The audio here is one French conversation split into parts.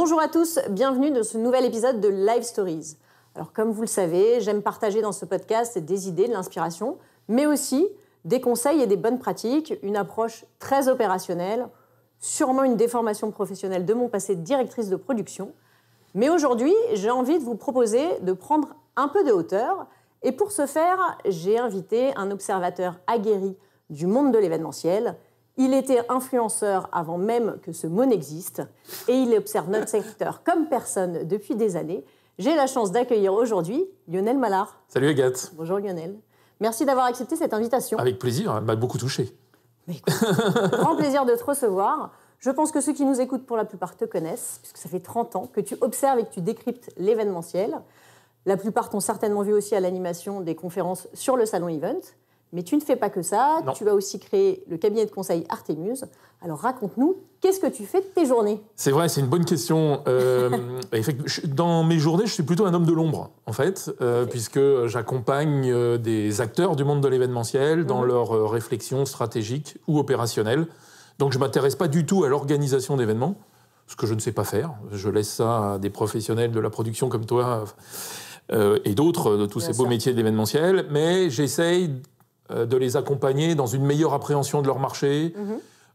Bonjour à tous, bienvenue dans ce nouvel épisode de Live Stories. Alors comme vous le savez, j'aime partager dans ce podcast des idées, de l'inspiration, mais aussi des conseils et des bonnes pratiques, une approche très opérationnelle, sûrement une déformation professionnelle de mon passé de directrice de production. Mais aujourd'hui, j'ai envie de vous proposer de prendre un peu de hauteur. Et pour ce faire, j'ai invité un observateur aguerri du monde de l'événementiel. Il était influenceur avant même que ce mot n'existe et il observe notre secteur comme personne depuis des années. J'ai la chance d'accueillir aujourd'hui Lionel Mallard. Salut Agathe. Bonjour Lionel. Merci d'avoir accepté cette invitation. Avec plaisir, elle m'a beaucoup touché. Mais écoute, grand plaisir de te recevoir. Je pense que ceux qui nous écoutent pour la plupart te connaissent, puisque ça fait 30 ans que tu observes et que tu décryptes l'événementiel. La plupart t'ont certainement vu aussi à l'animation des conférences sur le salon Event. Mais tu ne fais pas que ça, non. Tu as aussi créé le cabinet de conseil Artémuse. Alors raconte-nous, qu'est-ce que tu fais de tes journées ? C'est vrai, c'est une bonne question. Dans mes journées, je suis plutôt un homme de l'ombre, en fait, puisque j'accompagne des acteurs du monde de l'événementiel dans leurs réflexions stratégiques ou opérationnelles. Donc je ne m'intéresse pas du tout à l'organisation d'événements, ce que je ne sais pas faire. Je laisse ça à des professionnels de la production comme toi et d'autres, de tous ces beaux métiers de l'événementiel. Mais j'essaye de les accompagner dans une meilleure appréhension de leur marché,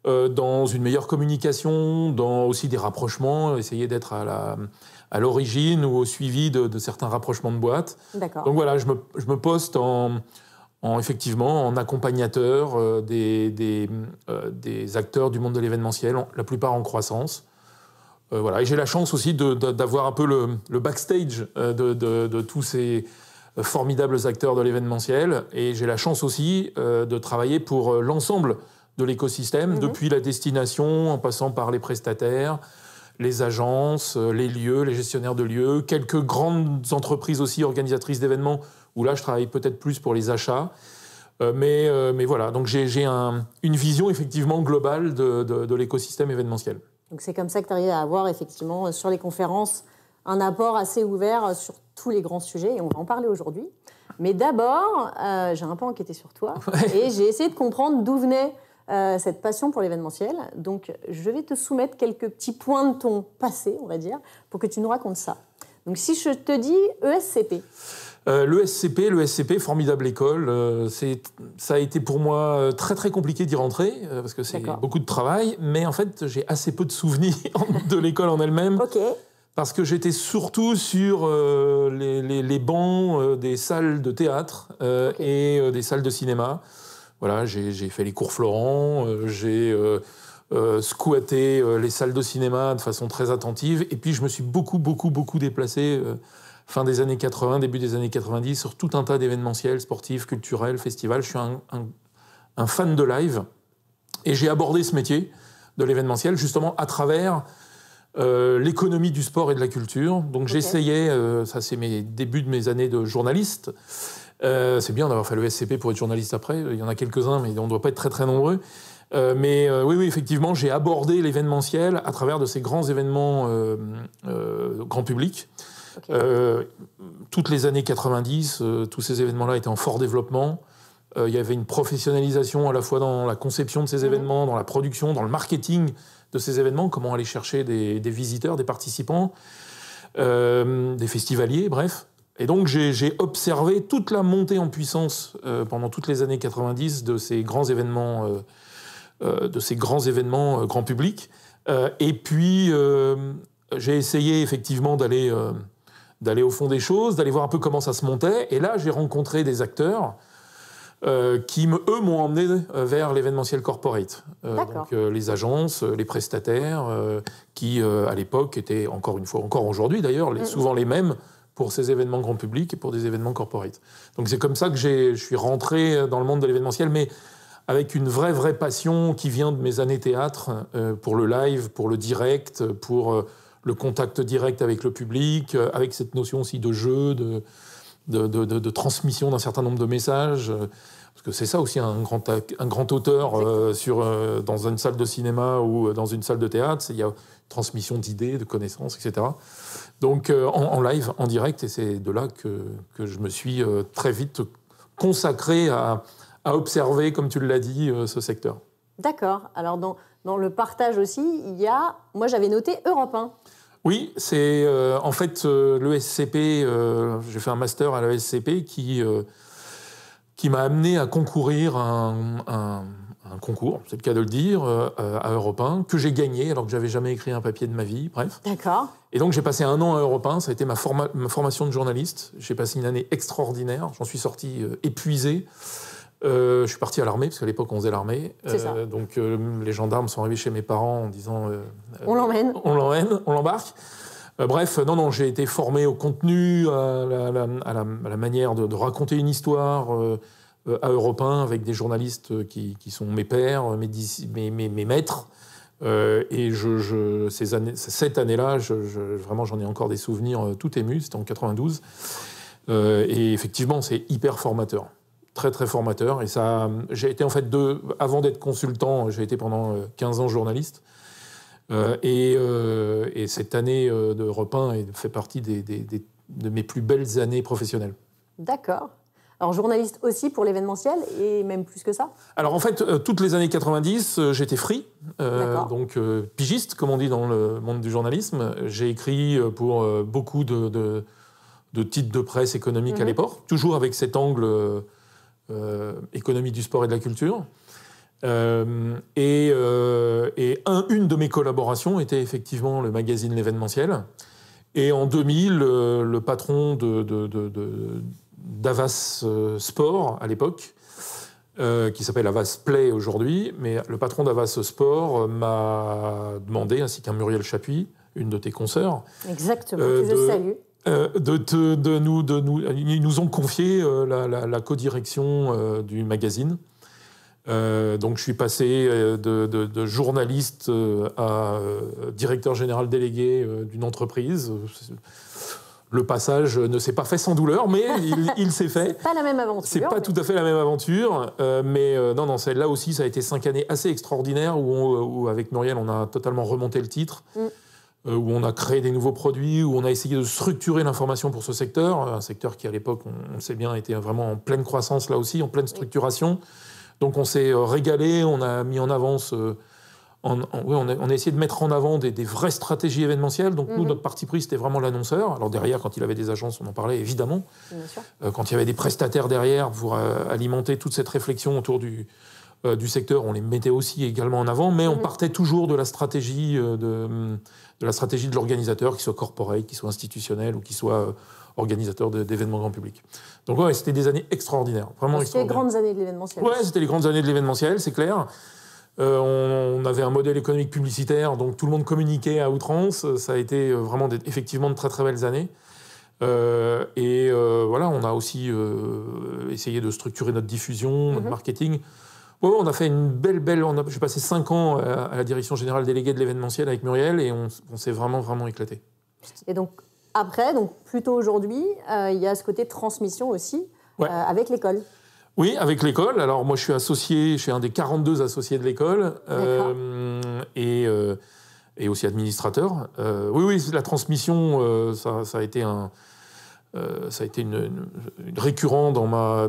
dans une meilleure communication, dans aussi des rapprochements, essayer d'être à l'origine ou au suivi de certains rapprochements de boîtes. D'accord. Donc voilà, je me poste effectivement en accompagnateur des acteurs du monde de l'événementiel, la plupart en croissance. Voilà. Et j'ai la chance aussi d'avoir un peu le backstage de tous ces formidables acteurs de l'événementiel. Et j'ai la chance aussi de travailler pour l'ensemble de l'écosystème, depuis la destination, en passant par les prestataires, les agences, les lieux, les gestionnaires de lieux, quelques grandes entreprises aussi organisatrices d'événements, où là je travaille peut-être plus pour les achats. Mais voilà, donc j'ai une vision effectivement globale de l'écosystème événementiel. Donc c'est comme ça que tu arrives à avoir effectivement sur les conférences un apport assez ouvert sur tous les grands sujets, et on va en parler aujourd'hui. Mais d'abord, j'ai un peu enquêté sur toi, et j'ai essayé de comprendre d'où venait cette passion pour l'événementiel. Donc je vais te soumettre quelques petits points de ton passé, on va dire, pour que tu nous racontes ça. Donc si je te dis ESCP. L'ESCP, formidable école. Ça a été pour moi très très compliqué d'y rentrer, parce que c'est beaucoup de travail, mais en fait j'ai assez peu de souvenirs de l'école en elle-même. Ok. Parce que j'étais surtout sur les bancs des salles de théâtre et des salles de cinéma. Voilà, j'ai fait les cours Florent, j'ai squatté les salles de cinéma de façon très attentive. Et puis je me suis beaucoup déplacé fin des années 80, début des années 90 sur tout un tas d'événementiels sportifs, culturels, festivals. Je suis un fan de live. Et j'ai abordé ce métier de l'événementiel justement à travers l'économie du sport et de la culture. Donc j'essayais, ça c'est mes débuts de mes années de journaliste. C'est bien d'avoir fait le SCP pour être journaliste après. Il y en a quelques-uns, mais on ne doit pas être très très nombreux. Oui, effectivement, j'ai abordé l'événementiel à travers de ces grands événements grand public. Toutes les années 90, tous ces événements-là étaient en fort développement. Il y avait une professionnalisation à la fois dans la conception de ces événements, dans la production, dans le marketing de ces événements, comment aller chercher des visiteurs, des participants, des festivaliers, bref. Et donc j'ai observé toute la montée en puissance pendant toutes les années 90 de ces grands événements, grand public. Et puis j'ai essayé effectivement d'aller au fond des choses, d'aller voir un peu comment ça se montait. Et là, j'ai rencontré des acteurs qui, eux, m'ont emmené vers l'événementiel corporate. Donc les agences, les prestataires, qui, à l'époque, étaient, encore aujourd'hui d'ailleurs, souvent les mêmes pour ces événements grand public et pour des événements corporate. Donc c'est comme ça que je suis rentré dans le monde de l'événementiel, mais avec une vraie passion qui vient de mes années théâtre, pour le live, pour le direct, pour le contact direct avec le public, avec cette notion aussi de jeu, de transmission d'un certain nombre de messages. Parce que c'est ça aussi un grand auteur dans une salle de cinéma ou dans une salle de théâtre. Il y a une transmission d'idées, de connaissances, etc. Donc en live, en direct, et c'est de là que je me suis très vite consacré à observer, comme tu l'as dit, ce secteur. D'accord. Alors dans le partage aussi, il y a... Moi j'avais noté Europe 1. Oui, c'est en fait l'ESCP, j'ai fait un master à l'ESCP qui m'a amené à concourir à un concours, c'est le cas de le dire, à Europe 1, que j'ai gagné alors que j'avais jamais écrit un papier de ma vie, bref. D'accord. Et donc j'ai passé 1 an à Europe 1, ça a été ma formation de journaliste. J'ai passé une année extraordinaire, j'en suis sorti épuisé. Je suis parti à l'armée, parce qu'à l'époque on faisait l'armée. Donc les gendarmes sont arrivés chez mes parents en disant on l'emmène. On l'embarque. Bref, non, j'ai été formé au contenu, à la manière de raconter une histoire à Europe 1 avec des journalistes qui sont mes pairs, mes maîtres. Et cette année-là, vraiment, j'en ai encore des souvenirs tout émus. C'était en 92. Et effectivement, c'est hyper formateur. Très, très formateur. Et ça, j'ai été en fait avant d'être consultant, j'ai été pendant 15 ans journaliste. Et cette année d'Europe 1 fait partie de mes plus belles années professionnelles. D'accord. Alors journaliste aussi pour l'événementiel et même plus que ça? Alors en fait, toutes les années 90, j'étais free, donc pigiste, comme on dit dans le monde du journalisme. J'ai écrit pour beaucoup de titres de presse économique à l'époque, toujours avec cet angle économie du sport et de la culture. Une de mes collaborations était effectivement le magazine L'Événementiel. Et en 2000, le patron d'Havas Sport à l'époque, qui s'appelle Havas Play aujourd'hui, mais le patron d'Havas Sport m'a demandé, ainsi qu'un Muriel Chapuis, une de tes consoeurs, exactement, que je salue. Ils nous ont confié la codirection du magazine. Donc je suis passé de journaliste à directeur général délégué d'une entreprise. Le passage ne s'est pas fait sans douleur, mais il s'est fait. C'est pas la même aventure. C'est pas tout à fait la même aventure, mais non, là aussi, ça a été 5 années assez extraordinaires où avec Muriel, on a totalement remonté le titre, où on a créé des nouveaux produits, où on a essayé de structurer l'information pour ce secteur, un secteur qui à l'époque, on le sait bien, était vraiment en pleine croissance là aussi, en pleine structuration. Donc on s'est régalé, on a mis en avance, on a essayé de mettre en avant des vraies stratégies événementielles. Donc nous, notre parti pris, c'était vraiment l'annonceur. Alors derrière, quand il avait des agences, on en parlait évidemment. Bien sûr. Quand il y avait des prestataires derrière pour alimenter toute cette réflexion autour du secteur, on les mettait aussi également en avant. Mais on partait toujours de la stratégie de l'organisateur, qu'il soit corporate, qu'il soit institutionnel ou qu'il soit organisateur d'événements grand public. Donc ouais, c'était des années extraordinaires, vraiment extraordinaires. C'était les grandes années de l'événementiel. Ouais, c'était les grandes années de l'événementiel, c'est clair. On avait un modèle économique publicitaire, donc tout le monde communiquait à outrance. Ça a été vraiment effectivement de très très belles années. Voilà, on a aussi essayé de structurer notre diffusion, notre marketing. Ouais, on a fait une belle... J'ai passé 5 ans à la direction générale déléguée de l'événementiel avec Muriel et on s'est vraiment, vraiment éclaté. Et donc, après, donc plutôt aujourd'hui, il y a ce côté aussi avec l'école. Oui, avec l'école. Alors moi, je suis associé, je suis un des 42 associés de l'école et aussi administrateur. Oui, la transmission, ça a été une récurrent dans ma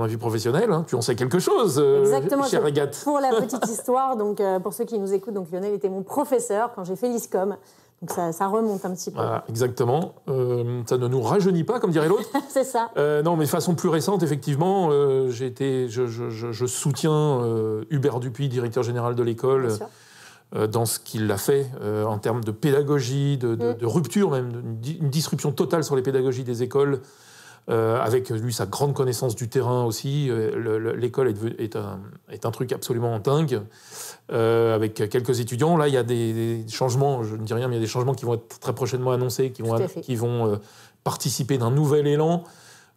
vie professionnelle. Hein. Tu en sais quelque chose, exactement, chère Agathe. Pour la petite histoire, donc, pour ceux qui nous écoutent, donc Lionel était mon professeur quand j'ai fait l'ISCOM. Donc ça remonte un petit peu. Voilà, exactement. Ça ne nous rajeunit pas, comme dirait l'autre. C'est ça. Non, mais de façon plus récente, effectivement, je soutiens Hubert Dupuis, directeur général de l'école, dans ce qu'il a fait en termes de pédagogie, de rupture même, une disruption totale sur les pédagogies des écoles, avec lui sa grande connaissance du terrain aussi. L'école est un truc absolument dingue. Avec quelques étudiants. Là, il y a des changements, je ne dis rien, mais il y a des changements qui vont être très prochainement annoncés, qui vont participer d'un nouvel élan.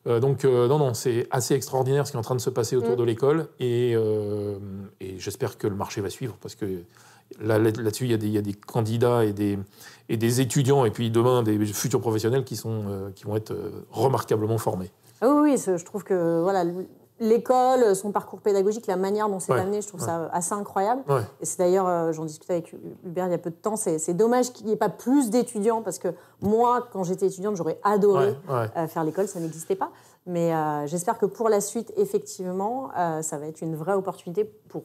Donc, non, c'est assez extraordinaire ce qui est en train de se passer autour de l'école. Et j'espère que le marché va suivre, parce que là-dessus, il y a des candidats et des étudiants, et puis demain, des futurs professionnels qui vont être remarquablement formés. Oui, je trouve que voilà, l'école, son parcours pédagogique, la manière dont c'est amené, je trouve ça assez incroyable. Ouais. Et c'est d'ailleurs, j'en discutais avec Hubert il y a peu de temps, c'est dommage qu'il n'y ait pas plus d'étudiants, parce que moi, quand j'étais étudiante, j'aurais adoré faire l'école, ça n'existait pas. Mais j'espère que pour la suite, effectivement, ça va être une vraie opportunité pour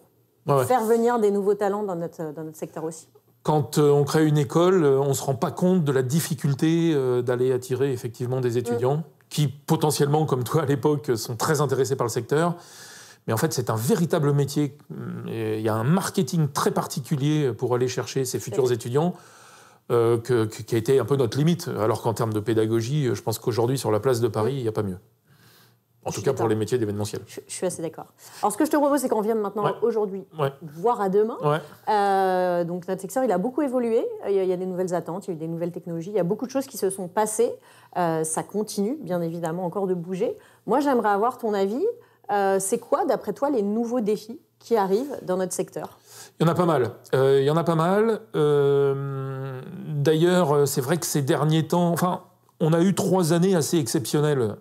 faire venir des nouveaux talents dans notre secteur aussi. quand on crée une école, on ne se rend pas compte de la difficulté d'aller attirer effectivement des étudiants qui, potentiellement, comme toi à l'époque, sont très intéressés par le secteur. Mais en fait, c'est un véritable métier. Il y a un marketing très particulier pour aller chercher ces futurs étudiants qui a été un peu notre limite. Alors qu'en termes de pédagogie, je pense qu'aujourd'hui, sur la place de Paris, il n'y a pas mieux. En tout cas, pour les métiers d'événementiel. Je suis assez d'accord. Alors, ce que je te propose, c'est qu'on revienne maintenant aujourd'hui, voire à demain. Donc, notre secteur, il a beaucoup évolué. Il y a des nouvelles attentes, il y a eu des nouvelles technologies. Il y a beaucoup de choses qui se sont passées. Ça continue, bien évidemment, encore de bouger. Moi, j'aimerais avoir ton avis. C'est quoi, d'après toi, les nouveaux défis qui arrivent dans notre secteur ? Il y en a pas mal. D'ailleurs, c'est vrai que ces derniers temps... On a eu 3 années assez exceptionnelles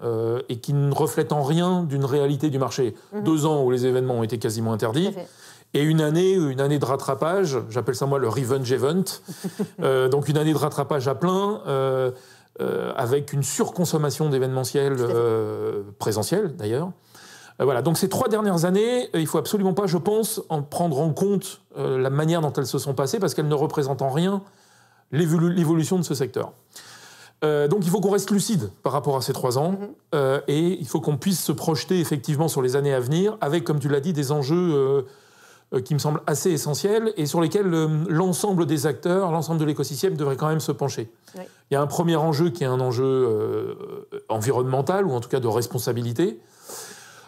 et qui ne reflètent en rien d'une réalité du marché. 2 ans où les événements ont été quasiment interdits et une année de rattrapage, j'appelle ça moi le revenge event, donc une année de rattrapage à plein avec une surconsommation d'événementiel présentiel d'ailleurs. Voilà, donc ces 3 dernières années, il ne faut absolument pas, je pense, en prendre en compte la manière dont elles se sont passées parce qu'elles ne représentent en rien l'évolution de ce secteur. Donc il faut qu'on reste lucide par rapport à ces 3 ans et il faut qu'on puisse se projeter effectivement sur les années à venir avec, comme tu l'as dit, des enjeux qui me semblent assez essentiels et sur lesquels l'ensemble des acteurs, l'ensemble de l'écosystème devrait quand même se pencher. Il y a un premier enjeu qui est un enjeu environnemental ou en tout cas de responsabilité.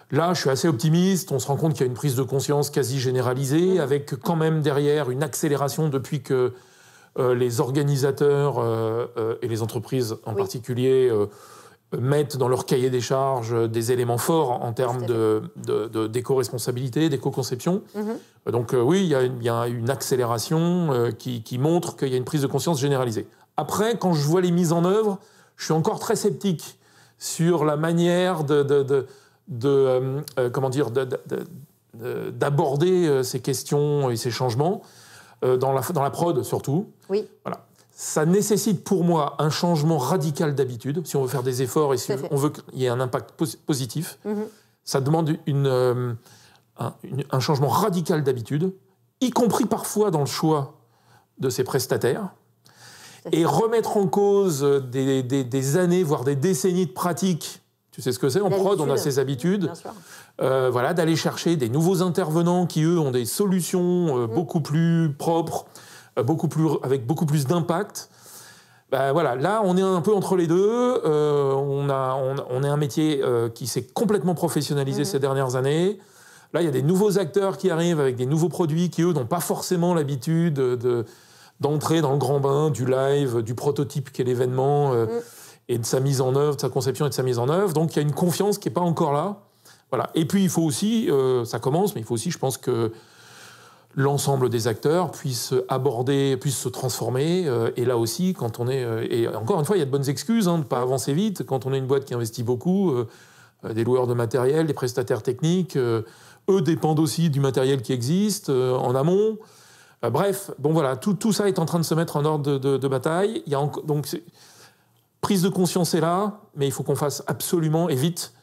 Là, je suis assez optimiste. On se rend compte qu'il y a une prise de conscience quasi généralisée avec quand même derrière une accélération depuis que les organisateurs et les entreprises en particulier mettent dans leur cahier des charges des éléments forts en termes d'éco-responsabilité, d'éco-conception. Donc oui, il y a une accélération qui montre qu'il y a une prise de conscience généralisée. Après, quand je vois les mises en œuvre, je suis encore très sceptique sur la manière d'aborder ces questions et ces changements. Dans la prod surtout. Voilà. Ça nécessite pour moi un changement radical d'habitude, si on veut faire des efforts et si on veut qu'il y ait un impact positif. Ça demande un changement radical d'habitude, y compris parfois dans le choix de ses prestataires, et remettre en cause des années, voire des décennies de pratiques. Tu sais ce que c'est, en prod, on a ses habitudes. Bien sûr. Voilà, d'aller chercher des nouveaux intervenants qui, eux, ont des solutions beaucoup plus propres, avec beaucoup plus d'impact. Voilà, là, on est un peu entre les deux. On est un métier qui s'est complètement professionnalisé ces dernières années. Là, il y a des nouveaux acteurs qui arrivent avec des nouveaux produits qui, eux, n'ont pas forcément l'habitude d'entrer dans le grand bain du live, du prototype qu'est l'événement, et de sa mise en œuvre, de sa conception et de sa mise en œuvre. Donc, il y a une confiance qui n'est pas encore là. Voilà. Et puis, il faut aussi, ça commence, mais il faut aussi, je pense, que l'ensemble des acteurs puissent se transformer. Et là aussi, quand on est... et encore une fois, il y a de bonnes excuses de ne pas avancer vite. Quand on est une boîte qui investit beaucoup, des loueurs de matériel, des prestataires techniques, eux dépendent aussi du matériel qui existe en amont. Bref, bon voilà, tout ça est en train de se mettre en ordre de bataille. Il y a donc, prise de conscience est là, mais il faut qu'on fasse absolument et vite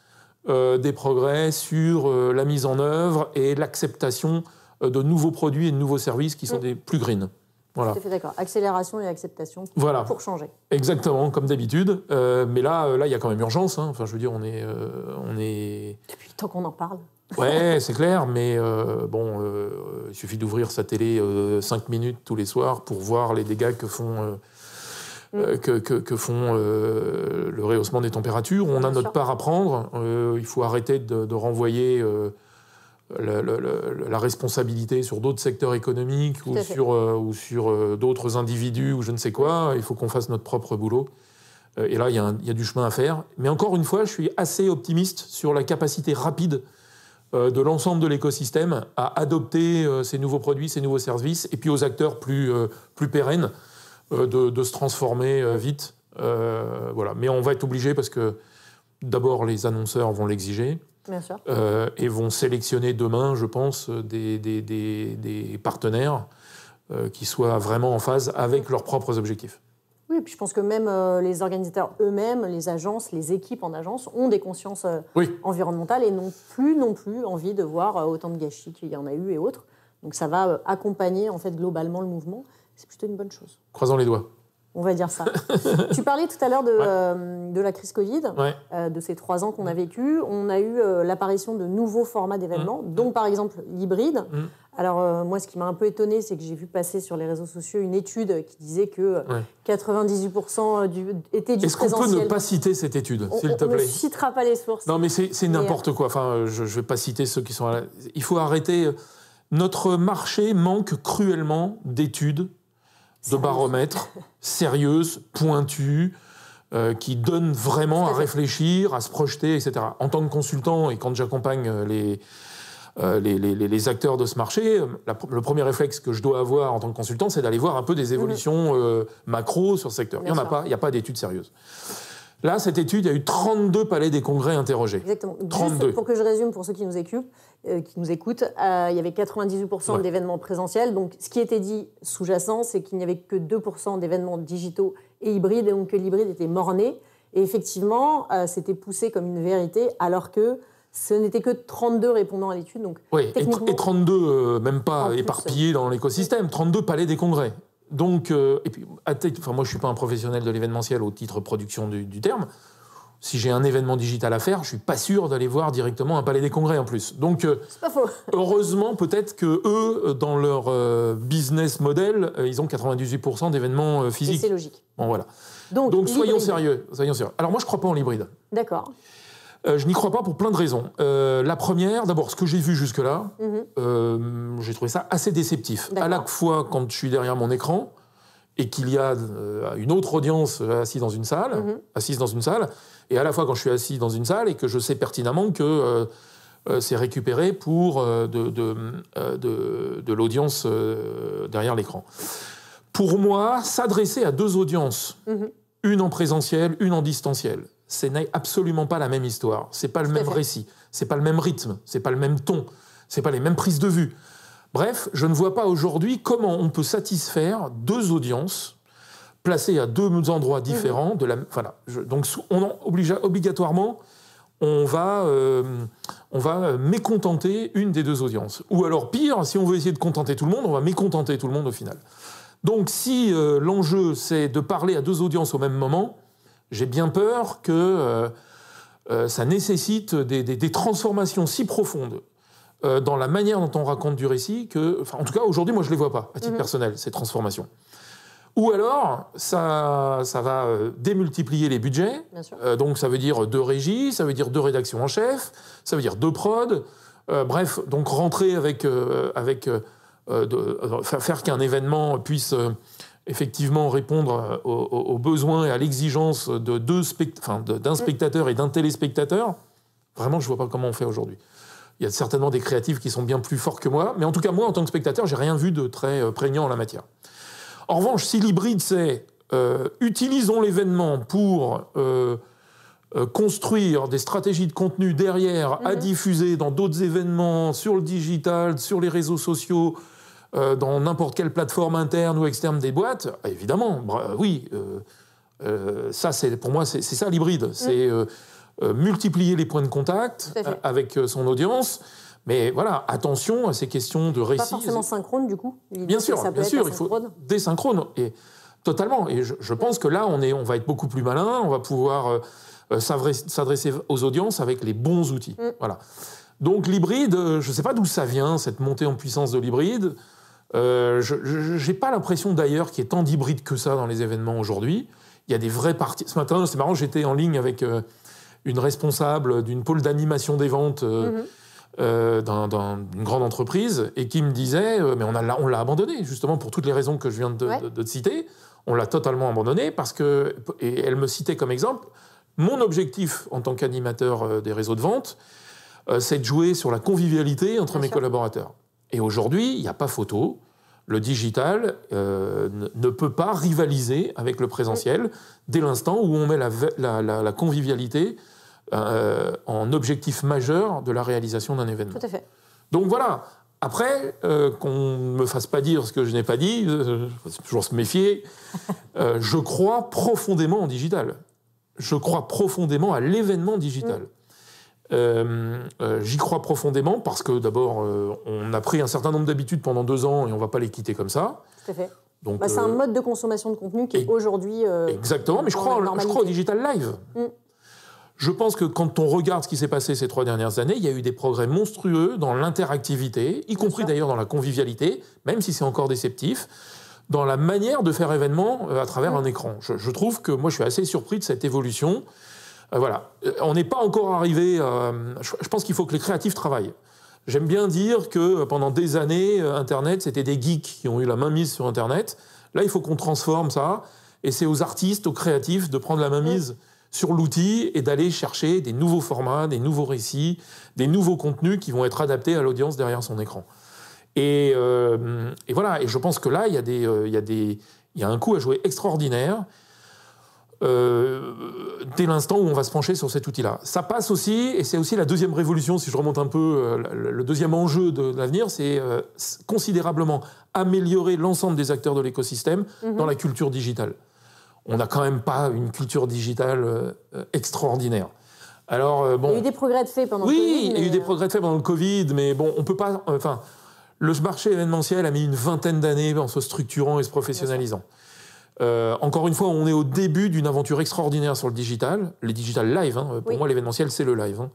des progrès sur la mise en œuvre et l'acceptation de nouveaux produits et de nouveaux services qui sont des plus green. Voilà. Tout à fait d'accord. Accélération et acceptation pour changer. Exactement, comme d'habitude. Mais là, il y a quand même urgence. Enfin, je veux dire, on est... Depuis le temps qu'on en parle. Ouais, c'est clair, mais il suffit d'ouvrir sa télé 5 minutes tous les soirs pour voir les dégâts que font... que font le rehaussement des températures. On a notre part à prendre. Il faut arrêter de renvoyer la responsabilité sur d'autres secteurs économiques ou sur d'autres individus ou je ne sais quoi. Il faut qu'on fasse notre propre boulot. Et là, il y a du chemin à faire. Mais encore une fois, je suis assez optimiste sur la capacité rapide de l'ensemble de l'écosystème à adopter ces nouveaux produits, ces nouveaux services, et puis aux acteurs plus pérennes de se transformer vite. Voilà. Mais on va être obligé parce que d'abord les annonceurs vont l'exiger. Bien sûr. Et vont sélectionner demain, je pense, des partenaires qui soient vraiment en phase avec leurs propres objectifs. Oui, puis je pense que même les organisateurs eux-mêmes, les agences, les équipes en agence ont des consciences environnementales et n'ont plus non plus envie de voir autant de gâchis qu'il y en a eu et autres. Donc ça va accompagner en fait globalement le mouvement. c'est plutôt une bonne chose. Croisons les doigts. On va dire ça. Tu parlais tout à l'heure de la crise Covid, de ces 3 ans qu'on a vécu. On a eu l'apparition de nouveaux formats d'événements, dont par exemple l'hybride. Alors moi, ce qui m'a un peu étonnée, c'est que j'ai vu passer sur les réseaux sociaux une étude qui disait que 98% était du Est-ce présentiel. qu'on peut ne pas citer cette étude, s'il te plaît? On ne citera pas les sources. Non, mais c'est n'importe quoi. Enfin, je ne vais pas citer ceux qui sont... Il faut arrêter. Notre marché manque cruellement d'études, de baromètres sérieuses, pointues, qui donnent vraiment à réfléchir, à se projeter, etc. En tant que consultant, et quand j'accompagne les acteurs de ce marché, le premier réflexe que je dois avoir en tant que consultant, c'est d'aller voir un peu des évolutions macro sur ce secteur. Il n'y a pas d'études sérieuses. Là, cette étude, il y a eu 32 palais des congrès interrogés. Exactement. 32. Juste pour que je résume pour ceux qui nous écoutent, il y avait 98% d'événements présentiels. Donc, ce qui était dit sous-jacent, c'est qu'il n'y avait que 2% d'événements digitaux et hybrides, et donc que l'hybride était mort-né. Et effectivement, c'était poussé comme une vérité, alors que ce n'était que 32 répondants à l'étude. Donc, techniquement, et 32, même pas éparpillés dans l'écosystème, 32 palais des congrès. Donc, et puis, moi je ne suis pas un professionnel de l'événementiel au titre production du terme. Si j'ai un événement digital à faire, je ne suis pas sûr d'aller voir directement un palais des congrès en plus. Donc, c'est pas faux. Heureusement, peut-être que eux, dans leur business model, ils ont 98% d'événements physiques. Et c'est logique. Bon, voilà. Donc soyons sérieux. Alors moi, je ne crois pas en l'hybride. D'accord. Je n'y crois pas pour plein de raisons. La première, d'abord, ce que j'ai vu jusque-là, j'ai trouvé ça assez déceptif. À la fois quand je suis derrière mon écran et qu'il y a une autre audience assise dans une salle, et à la fois quand je suis assis dans une salle et que je sais pertinemment que c'est récupéré pour de l'audience derrière l'écran. Pour moi, s'adresser à 2 audiences, une en présentiel, une en distanciel, ce n'est absolument pas la même histoire. C'est pas le même récit, c'est pas le même rythme, c'est pas le même ton, c'est pas les mêmes prises de vue. Bref, je ne vois pas aujourd'hui comment on peut satisfaire 2 audiences placées à 2 endroits différents. Donc, obligatoirement, on va mécontenter une des 2 audiences. Ou alors, pire, si on veut essayer de contenter tout le monde, on va mécontenter tout le monde au final. Donc, si l'enjeu, c'est de parler à 2 audiences au même moment, j'ai bien peur que ça nécessite des transformations si profondes dans la manière dont on raconte du récit que, en tout cas, aujourd'hui, moi, je ne les vois pas, à titre personnel, ces transformations. Ou alors, ça va démultiplier les budgets. Donc, ça veut dire 2 régies, ça veut dire 2 rédactions en chef, ça veut dire 2 prods. Bref, donc rentrer faire qu'un événement puisse effectivement répondre aux besoins et à l'exigence d'un spectateur et d'un téléspectateur. Vraiment, je ne vois pas comment on fait aujourd'hui. Il y a certainement des créatifs qui sont bien plus forts que moi, mais en tout cas, moi, en tant que spectateur, j'ai rien vu de très prégnant en la matière. En revanche, si l'hybride, c'est utilisons l'événement pour construire des stratégies de contenu derrière à diffuser dans d'autres événements, sur le digital, sur les réseaux sociaux, dans n'importe quelle plateforme interne ou externe des boîtes, évidemment, oui. Pour moi, c'est ça l'hybride. C'est multiplier les points de contact avec son audience. Mais voilà, attention à ces questions de récit. Pas forcément synchrone, du coup. Bien sûr, il faut désynchrone. Et totalement. Et je pense que là, on va être beaucoup plus malin. On va pouvoir s'adresser aux audiences avec les bons outils. Voilà. Donc l'hybride, je ne sais pas d'où ça vient, cette montée en puissance de l'hybride. Je n'ai pas l'impression d'ailleurs qu'il y ait tant d'hybrides que ça dans les événements aujourd'hui. Il y a des vrais parties. Ce matin, c'est marrant, j'étais en ligne avec une responsable d'une pôle d'animation des ventes d'une grande entreprise et qui me disait mais on l'a abandonné, justement pour toutes les raisons que je viens de te citer. On l'a totalement abandonné parce que, et elle me citait comme exemple, mon objectif en tant qu'animateur des réseaux de vente, c'est de jouer sur la convivialité entre mes collaborateurs. Et aujourd'hui, il n'y a pas photo. Le digital ne peut pas rivaliser avec le présentiel dès l'instant où on met la convivialité en objectif majeur de la réalisation d'un événement. Tout à fait. Donc voilà. Après, qu'on ne me fasse pas dire ce que je n'ai pas dit, faut toujours se méfier, je crois profondément en digital. Je crois profondément à l'événement digital. J'y crois profondément parce que d'abord, on a pris un certain nombre d'habitudes pendant 2 ans et on ne va pas les quitter comme ça. Tout à fait. Donc, c'est un mode de consommation de contenu qui est aujourd'hui... exactement, mais je crois au digital live. Je pense que quand on regarde ce qui s'est passé ces 3 dernières années, il y a eu des progrès monstrueux dans l'interactivité, y compris d'ailleurs dans la convivialité, même si c'est encore déceptif, dans la manière de faire événement à travers un écran. Je trouve que moi, je suis assez surpris de cette évolution. Voilà. On n'est pas encore arrivé... je pense qu'il faut que les créatifs travaillent. J'aime bien dire que pendant des années, Internet, c'était des geeks qui ont eu la main mise sur Internet. Là, il faut qu'on transforme ça. Et c'est aux artistes, aux créatifs de prendre la main mise sur l'outil et d'aller chercher des nouveaux formats, des nouveaux récits, des nouveaux contenus qui vont être adaptés à l'audience derrière son écran. Et voilà. Et je pense que là, il y a un coup à jouer extraordinaire dès l'instant où on va se pencher sur cet outil-là. Ça passe aussi, et c'est aussi la deuxième révolution, si je remonte un peu, le deuxième enjeu de l'avenir, c'est considérablement améliorer l'ensemble des acteurs de l'écosystème dans la culture digitale. On n'a quand même pas une culture digitale extraordinaire. Alors, bon, il y a eu des progrès de fait pendant le Covid. Covid. Oui, il y a eu des progrès de fait pendant le Covid, mais bon, on peut pas... Enfin, le marché événementiel a mis une vingtaine d'années en se structurant et se professionnalisant. Encore une fois, on est au début d'une aventure extraordinaire sur le digital, les digital live. Pour moi, l'événementiel, c'est le live.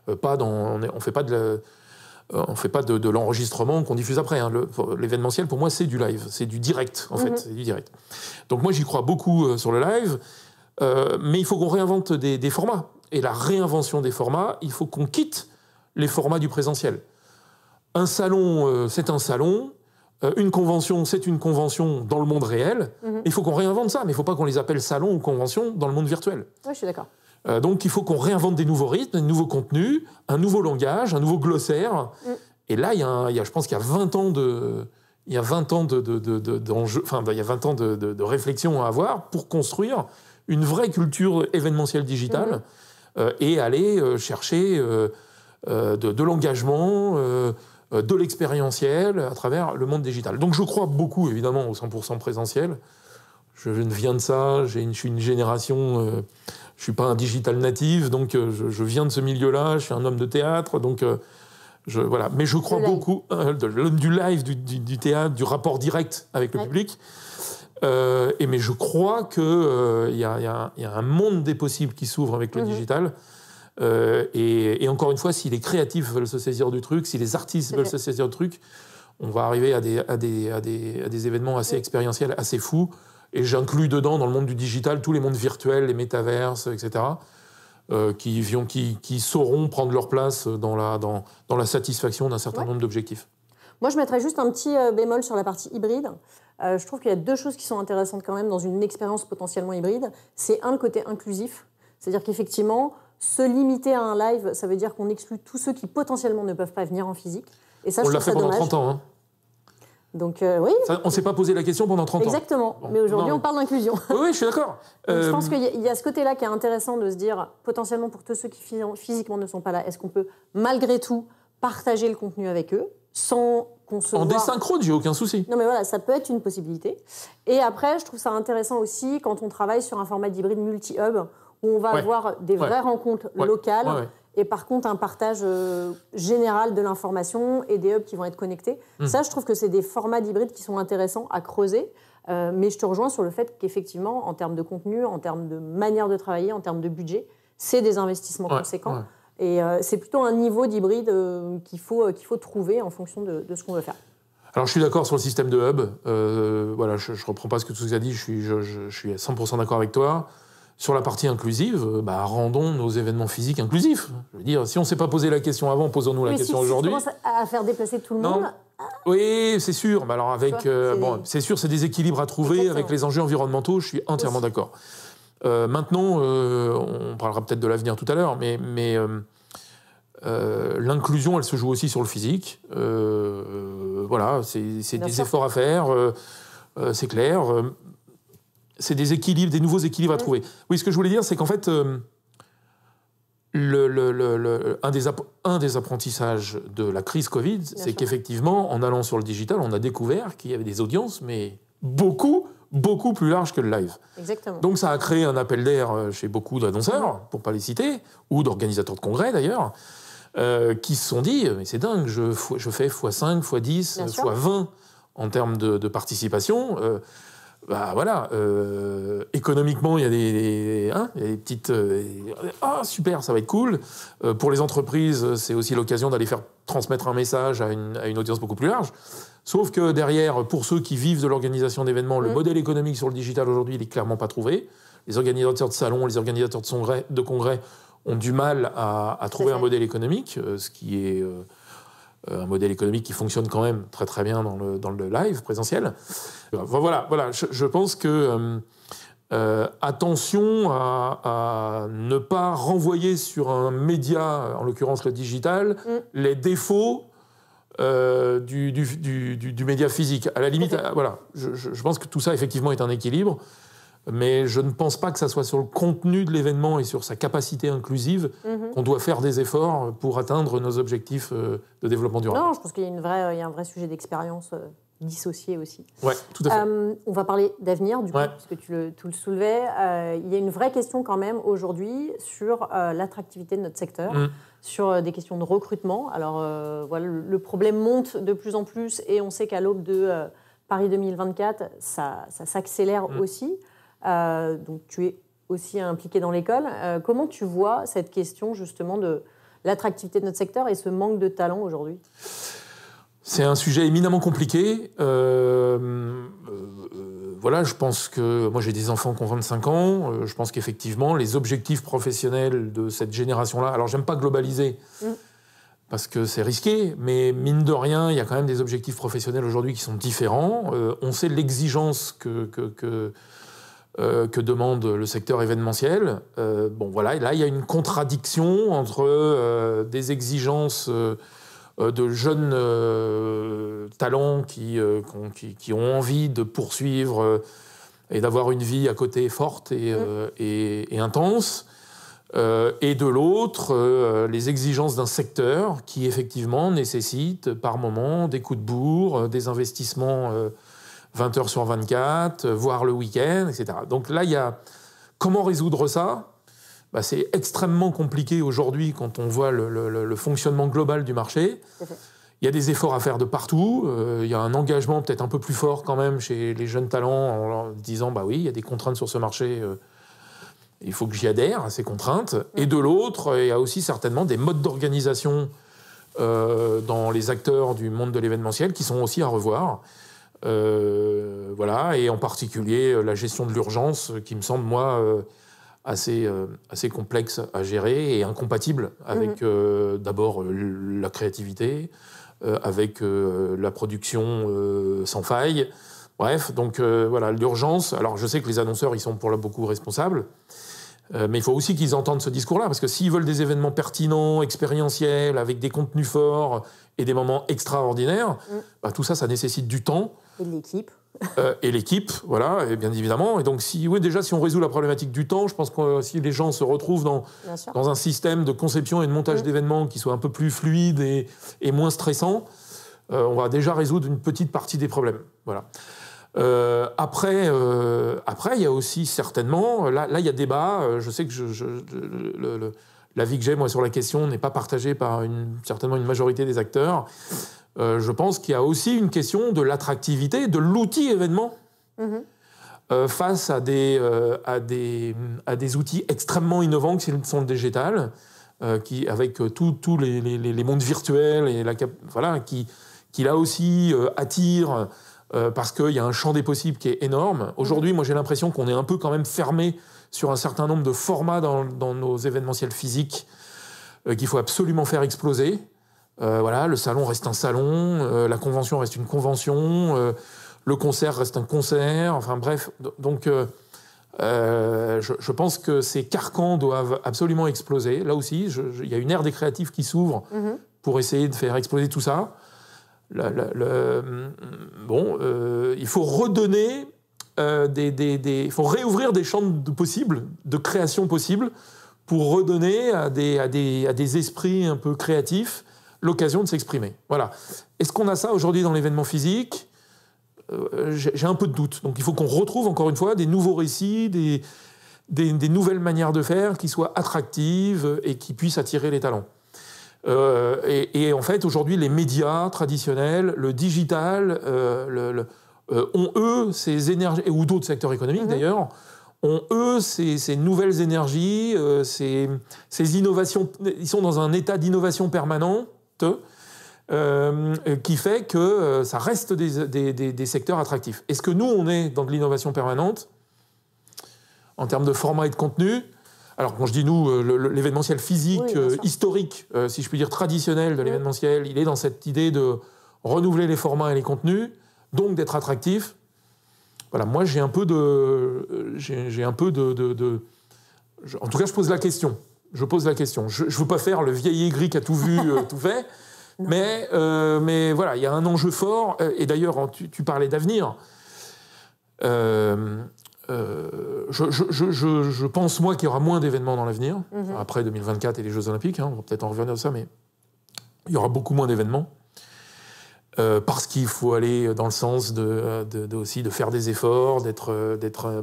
On fait pas de l'enregistrement qu'on diffuse après. L'événementiel, pour moi, c'est du live, c'est du direct, en fait. C'est du direct. Donc moi, j'y crois beaucoup sur le live, mais il faut qu'on réinvente des formats. Et la réinvention des formats, il faut qu'on quitte les formats du présentiel. Un salon, c'est un salon. Une convention, c'est une convention dans le monde réel. Il faut qu'on réinvente ça, mais il ne faut pas qu'on les appelle salons ou conventions dans le monde virtuel. Oui, je suis d'accord. Donc il faut qu'on réinvente des nouveaux rythmes, des nouveaux contenus, un nouveau langage, un nouveau glossaire. Et là, je pense qu'il y a 20 ans de... Il y a 20 ans de réflexion à avoir pour construire une vraie culture événementielle digitale et aller chercher de l'engagement, de l'expérientiel à travers le monde digital. Donc je crois beaucoup, évidemment, au 100% présentiel. Je viens de ça, je suis une génération... je ne suis pas un digital native, donc je viens de ce milieu-là, je suis un homme de théâtre, donc... voilà. Mais je crois beaucoup du live, du théâtre, du rapport direct avec le public. Mais je crois qu'il y a un monde des possibles qui s'ouvre avec le digital. Et encore une fois, si les créatifs veulent se saisir du truc, si les artistes veulent se saisir du truc, on va arriver à des événements assez expérientiels, assez fous. Et j'inclus dedans, dans le monde du digital, tous les mondes virtuels, les métaverses, etc., qui sauront prendre leur place dans la satisfaction d'un certain nombre d'objectifs. Moi, je mettrais juste un petit bémol sur la partie hybride. Je trouve qu'il y a 2 choses qui sont intéressantes quand même dans une expérience potentiellement hybride. C'est le côté inclusif. C'est-à-dire qu'effectivement, se limiter à un live, ça veut dire qu'on exclut tous ceux qui potentiellement ne peuvent pas venir en physique. Et ça, on l'a fait pendant 30 ans. Donc, oui. Ça, on ne s'est pas posé la question pendant 30 ans. Exactement. Bon. Mais aujourd'hui, on parle d'inclusion. Oui, je suis d'accord. Je pense qu'il y a ce côté-là qui est intéressant de se dire, potentiellement pour tous ceux qui physiquement ne sont pas là, est-ce qu'on peut, malgré tout, partager le contenu avec eux sans qu'on se En désynchrone, j'ai aucun souci. Non, mais voilà, ça peut être une possibilité. Et après, je trouve ça intéressant aussi quand on travaille sur un format d'hybride multi-hub, où on va avoir des vraies rencontres locales, et par contre un partage général de l'information et des hubs qui vont être connectés. Ça, je trouve que c'est des formats d'hybride qui sont intéressants à creuser, mais je te rejoins sur le fait qu'effectivement, en termes de contenu, en termes de manière de travailler, en termes de budget, c'est des investissements conséquents. Et c'est plutôt un niveau d'hybride qu'il faut trouver en fonction de ce qu'on veut faire. Alors, je suis d'accord sur le système de hub. Voilà, je ne reprends pas tout ce que tu as dit, je suis à 100% d'accord avec toi. Sur la partie inclusive, rendons nos événements physiques inclusifs. Je veux dire, si on ne s'est pas posé la question avant, posons-nous la question aujourd'hui. Si tu commences à faire déplacer tout le monde... Oui, c'est sûr. Mais alors c'est sûr, c'est des équilibres à trouver avec les enjeux environnementaux. Je suis entièrement d'accord. Maintenant, on parlera peut-être de l'avenir tout à l'heure, mais l'inclusion, elle se joue aussi sur le physique. Voilà, c'est des efforts à faire, c'est clair. C'est des équilibres, des nouveaux équilibres à trouver. Oui, ce que je voulais dire, c'est qu'en fait, un des apprentissages de la crise Covid, c'est qu'effectivement, en allant sur le digital, on a découvert qu'il y avait des audiences, mais beaucoup plus larges que le live. Exactement. Donc ça a créé un appel d'air chez beaucoup d'annonceurs, pour ne pas les citer, ou d'organisateurs de congrès d'ailleurs, qui se sont dit, mais c'est dingue, je fais x5, x10, x20 en termes de participation. Voilà, économiquement, il y a des petites... super, ça va être cool. Pour les entreprises, c'est aussi l'occasion d'aller faire transmettre un message à une audience beaucoup plus large. Sauf que derrière, pour ceux qui vivent de l'organisation d'événements, le modèle économique sur le digital aujourd'hui, il n'est clairement pas trouvé. Les organisateurs de salons, les organisateurs de congrès ont du mal à trouver un modèle économique, ce qui est... un modèle économique qui fonctionne quand même très très bien dans le live présentiel. Voilà, je pense que attention à ne pas renvoyer sur un média, en l'occurrence le digital, les défauts du média physique. À la limite, voilà, je pense que tout ça effectivement est un équilibre. Mais je ne pense pas que ça soit sur le contenu de l'événement et sur sa capacité inclusive qu'on doit faire des efforts pour atteindre nos objectifs de développement durable. Non, je pense qu'il y a un vrai sujet d'expérience dissocié aussi. Oui, tout à fait. On va parler d'avenir, du coup, puisque tu le soulevais. Il y a une vraie question quand même aujourd'hui sur l'attractivité de notre secteur, sur des questions de recrutement. Alors, voilà, le problème monte de plus en plus et on sait qu'à l'aube de Paris 2024, ça s'accélère aussi. Donc tu es aussi impliqué dans l'école. Comment tu vois cette question justement de l'attractivité de notre secteur et ce manque de talent aujourd'hui ? C'est un sujet éminemment compliqué. Voilà, je pense que... Moi, j'ai des enfants qui ont 25 ans. Je pense qu'effectivement, les objectifs professionnels de cette génération-là... Alors, j'aime pas globaliser, parce que c'est risqué, mais mine de rien, il y a quand même des objectifs professionnels aujourd'hui qui sont différents. On sait l'exigence que demande le secteur événementiel. Voilà, et là, il y a une contradiction entre des exigences de jeunes talents qui ont envie de poursuivre et d'avoir une vie à côté forte et intense, et de l'autre, les exigences d'un secteur qui, effectivement, nécessite par moment des coups de bourre, des investissements 20 heures sur 24, voire le week-end, etc. Donc là, il y a... Comment résoudre ça ? C'est extrêmement compliqué aujourd'hui quand on voit le fonctionnement global du marché. Il y a des efforts à faire de partout. Il y a un engagement peut-être un peu plus fort quand même chez les jeunes talents en leur disant oui, il y a des contraintes sur ce marché, il faut que j'y adhère à ces contraintes. Et de l'autre, il y a aussi certainement des modes d'organisation dans les acteurs du monde de l'événementiel qui sont aussi à revoir. Voilà, et en particulier la gestion de l'urgence qui me semble, moi, assez complexe à gérer et incompatible avec d'abord la créativité, avec la production sans faille. Bref, donc voilà, l'urgence. Alors je sais que les annonceurs, ils sont pour là beaucoup responsables, mais il faut aussi qu'ils entendent ce discours-là, parce que s'ils veulent des événements pertinents, expérientiels, avec des contenus forts et des moments extraordinaires, tout ça, ça nécessite du temps. Et de l'équipe. Et l'équipe, voilà, et bien évidemment. Et donc, si on résout la problématique du temps, je pense que si les gens se retrouvent dans un système de conception et de montage d'événements qui soit un peu plus fluide et moins stressant, on va déjà résoudre une petite partie des problèmes. Voilà. Après, il y a aussi certainement... Là, il y a débat. Je sais que l'avis que j'ai, moi, sur la question n'est pas partagé par certainement une majorité des acteurs. Je pense qu'il y a aussi une question de l'attractivité de l'outil événement face à des outils extrêmement innovants qui sont le digital, avec tous les mondes virtuels et qui là aussi attire parce qu'il y a un champ des possibles qui est énorme. Aujourd'hui, moi j'ai l'impression qu'on est un peu quand même fermé sur un certain nombre de formats dans nos événementiels physiques qu'il faut absolument faire exploser. Voilà, le salon reste un salon, la convention reste une convention, le concert reste un concert, enfin bref. Donc, je pense que ces carcans doivent absolument exploser. Là aussi, il y a une ère des créatifs qui s'ouvre pour essayer de faire exploser tout ça. Il faut redonner il faut réouvrir des champs de création possibles, pour redonner à des esprits un peu créatifs l'occasion de s'exprimer. Voilà. Est-ce qu'on a ça aujourd'hui dans l'événement physique ? J'ai un peu de doute. Donc il faut qu'on retrouve encore une fois des nouveaux récits, des nouvelles manières de faire qui soient attractives et qui puissent attirer les talents. Et en fait, aujourd'hui, les médias traditionnels, le digital, ont eux ces énergies, ou d'autres secteurs économiques d'ailleurs, ont eux ces nouvelles énergies, ces innovations. Ils sont dans un état d'innovation permanente qui fait que ça reste des secteurs attractifs. Est-ce que nous, on est dans de l'innovation permanente en termes de format et de contenu? Alors, quand je dis nous, l'événementiel physique, historique, si je puis dire traditionnel de l'événementiel, il est dans cette idée de renouveler les formats et les contenus, donc d'être attractif. Voilà, moi, j'ai un peu de... En tout cas, je pose la question. Je ne veux pas faire le vieil aigri qui a tout vu, tout fait, mais voilà, il y a un enjeu fort. Et d'ailleurs, tu parlais d'avenir. Je pense, moi, qu'il y aura moins d'événements dans l'avenir, après 2024 et les Jeux Olympiques, on va peut-être en revenir à ça, mais il y aura beaucoup moins d'événements, parce qu'il faut aller dans le sens aussi de faire des efforts, d'être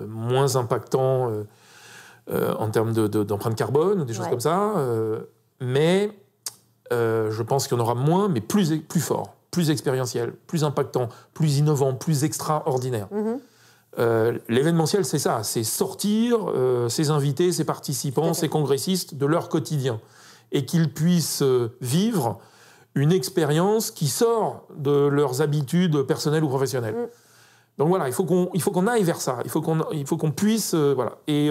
moins impactant en termes d'empreinte carbone, des choses comme ça, mais je pense qu'il y en aura moins, mais plus fort, plus expérientiel, plus impactant, plus innovant, plus extraordinaire. L'événementiel, c'est ça, c'est sortir ses invités, ses participants, ses congressistes de leur quotidien et qu'ils puissent vivre une expérience qui sort de leurs habitudes personnelles ou professionnelles. Donc voilà, il faut qu'on aille vers ça, il faut qu'on puisse... voilà. Et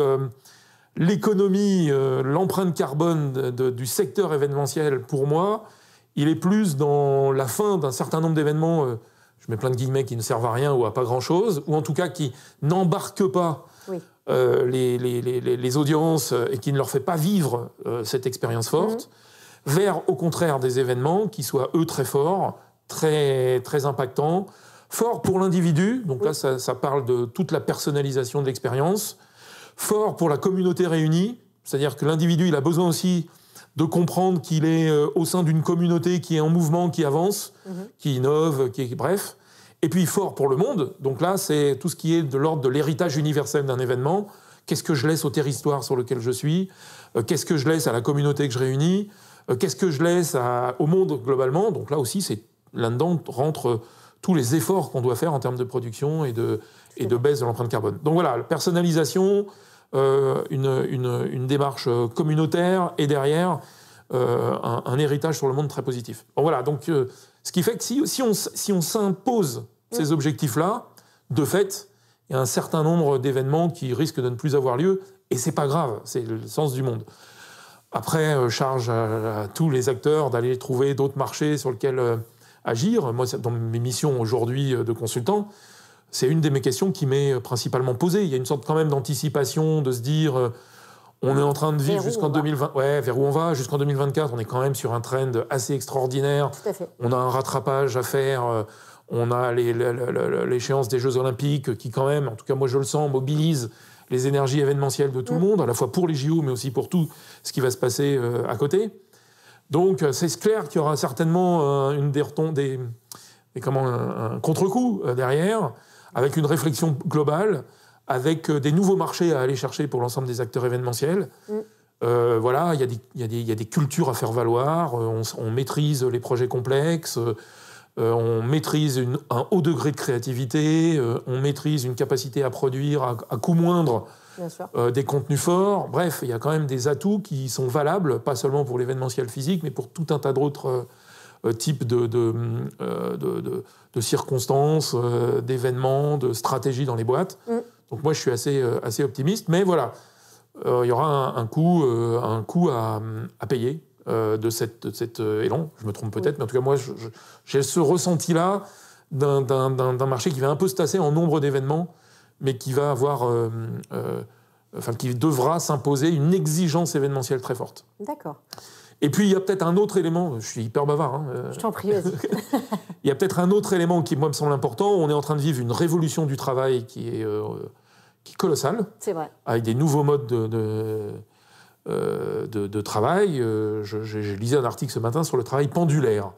l'économie, l'empreinte carbone du secteur événementiel, pour moi, il est plus dans la fin d'un certain nombre d'événements... je mets plein de guillemets, qui ne servent à rien ou à pas grand-chose, ou en tout cas qui n'embarquent pas les audiences et qui ne leur fait pas vivre cette expérience forte, vers, au contraire, des événements qui soient, eux, très forts, très, très impactants, forts pour l'individu, donc là, ça parle de toute la personnalisation de l'expérience, forts pour la communauté réunie, c'est-à-dire que l'individu, il a besoin aussi de comprendre qu'il est au sein d'une communauté qui est en mouvement, qui avance, qui innove, bref. Et puis fort pour le monde. Donc là, c'est tout ce qui est de l'ordre de l'héritage universel d'un événement. Qu'est-ce que je laisse au territoire sur lequel je suis? Qu'est-ce que je laisse à la communauté que je réunis? Qu'est-ce que je laisse au monde globalement? Donc là aussi, là-dedans rentrent tous les efforts qu'on doit faire en termes de production et de baisse de l'empreinte carbone. Donc voilà, la personnalisation... une démarche communautaire et derrière un héritage sur le monde très positif. Bon, voilà, donc ce qui fait que si on s'impose ces objectifs-là, de fait, il y a un certain nombre d'événements qui risquent de ne plus avoir lieu, et c'est pas grave, c'est le sens du monde. Après, charge à tous les acteurs d'aller trouver d'autres marchés sur lesquels agir. Moi, dans mes missions aujourd'hui de consultant, c'est une de mes questions qui m'est principalement posée. Il y a une sorte quand même d'anticipation, de se dire on est en train de vivre jusqu'en 2020. Ouais, vers où on va jusqu'en 2024. On est quand même sur un trend assez extraordinaire. Tout à fait. On a un rattrapage à faire. On a l'échéance des Jeux Olympiques qui quand même, en tout cas moi je le sens, mobilise les énergies événementielles de tout le monde, à la fois pour les JO, mais aussi pour tout ce qui va se passer à côté. Donc c'est clair qu'il y aura certainement un contre-coup derrière, avec une réflexion globale, avec des nouveaux marchés à aller chercher pour l'ensemble des acteurs événementiels. Voilà, il y a des cultures à faire valoir, on maîtrise les projets complexes, on maîtrise un haut degré de créativité, on maîtrise une capacité à produire à coût moindre des contenus forts. Bref, il y a quand même des atouts qui sont valables, pas seulement pour l'événementiel physique, mais pour tout un tas d'autres types de circonstances, d'événements, de stratégies dans les boîtes. Donc moi, je suis assez optimiste. Mais voilà, il y aura un coût à payer de cet élan. Je me trompe peut-être, mais en tout cas, moi, j'ai ce ressenti-là d'un marché qui va un peu se tasser en nombre d'événements, mais qui va avoir... qui devra s'imposer une exigence événementielle très forte. D'accord. Et puis, il y a peut-être un autre élément, je suis hyper bavard. Je t'en prie, vas-y. Il y a peut-être un autre élément qui, moi, me semble important. On est en train de vivre une révolution du travail qui est colossale. C'est vrai. Avec des nouveaux modes de travail. J'ai lisé un article ce matin sur le travail pendulaire.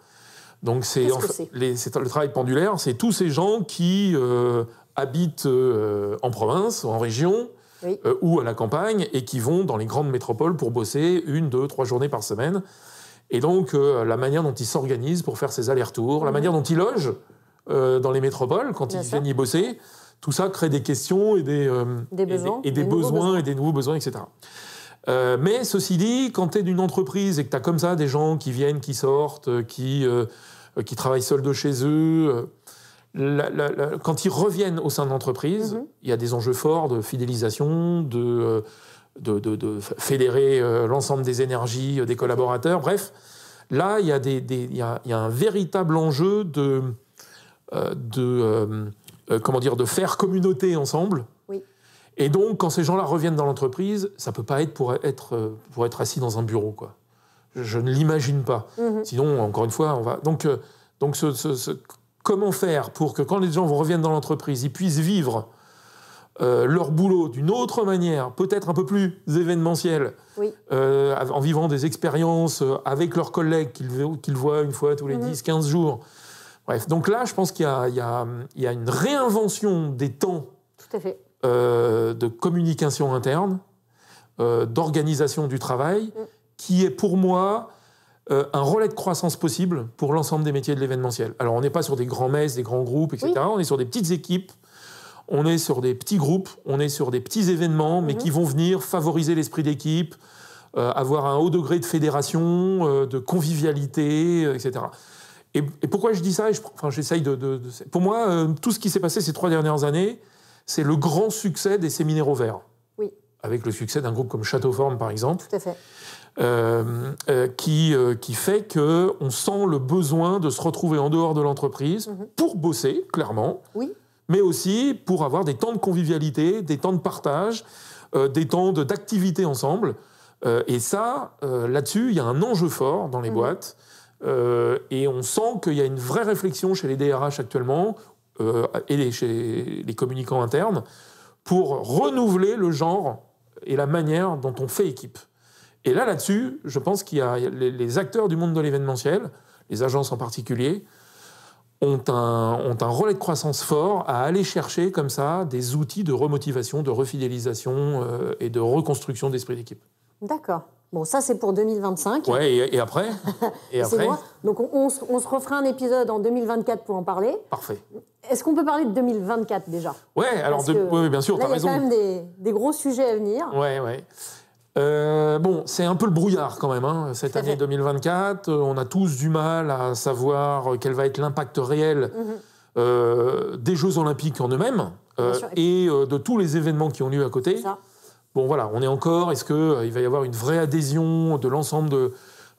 Donc, le travail pendulaire, c'est tous ces gens qui habitent en province, en région, ou à la campagne, et qui vont dans les grandes métropoles pour bosser 1, 2, 3 journées par semaine. Et donc, la manière dont ils s'organisent pour faire ces allers-retours, la manière dont ils logent dans les métropoles quand ils viennent y bosser, tout ça crée des questions et des besoins et des nouveaux besoins, etc. Mais ceci dit, quand tu es d'une entreprise et que tu as comme ça des gens qui viennent, qui sortent, qui travaillent seuls de chez eux, quand ils reviennent au sein de l'entreprise, il y a des enjeux forts de fidélisation, de fédérer l'ensemble des énergies des collaborateurs. Bref, là, il y a un véritable enjeu de faire communauté ensemble. Oui. Et donc, quand ces gens-là reviennent dans l'entreprise, ça ne peut pas être pour être assis dans un bureau, quoi. Je ne l'imagine pas. Sinon, encore une fois, on va... Donc comment faire pour que quand les gens reviennent dans l'entreprise, ils puissent vivre leur boulot d'une autre manière, peut-être un peu plus événementielle, en vivant des expériences avec leurs collègues qu'ils voient une fois tous les 10-15 jours. Bref, donc là, je pense qu'il y a une réinvention des temps Tout à fait. De communication interne, d'organisation du travail, qui est pour moi un relais de croissance possible pour l'ensemble des métiers de l'événementiel. Alors, on n'est pas sur des grands messes, des grands groupes, etc. On est sur des petites équipes, on est sur des petits groupes, on est sur des petits événements, mais qui vont venir favoriser l'esprit d'équipe, avoir un haut degré de fédération, de convivialité, etc. Et pourquoi je dis ça ? J'essaye pour moi, tout ce qui s'est passé ces 3 dernières années, c'est le grand succès des séminaires ouverts. Oui. Avec le succès d'un groupe comme Châteauforme, par exemple. Tout à fait. Qui fait qu'on sent le besoin de se retrouver en dehors de l'entreprise pour bosser, clairement, mais aussi pour avoir des temps de convivialité, des temps de partage, des temps d'activité ensemble. Et ça, là-dessus, il y a un enjeu fort dans les boîtes. Et on sent qu'il y a une vraie réflexion chez les DRH actuellement et chez les communicants internes pour renouveler le genre et la manière dont on fait équipe. Et là-dessus, je pense qu'il y a les acteurs du monde de l'événementiel, les agences en particulier, ont un relais de croissance fort à aller chercher comme ça des outils de remotivation, de refidélisation et de reconstruction d'esprit d'équipe. D'accord. Bon, ça, c'est pour 2025. Ouais, et après C'est moi. Donc, on se refera un épisode en 2024 pour en parler. Parfait. Est-ce qu'on peut parler de 2024 déjà ? Ouais, alors, oui, bien sûr, tu as raison. Il y a quand même des gros sujets à venir. Ouais. Bon, c'est un peu le brouillard quand même, hein, cette année 2024. On a tous du mal à savoir quel va être l'impact réel des Jeux Olympiques en eux-mêmes et de tous les événements qui ont lieu à côté. Bon, voilà, on est encore... Est-ce qu'il va y avoir une vraie adhésion de l'ensemble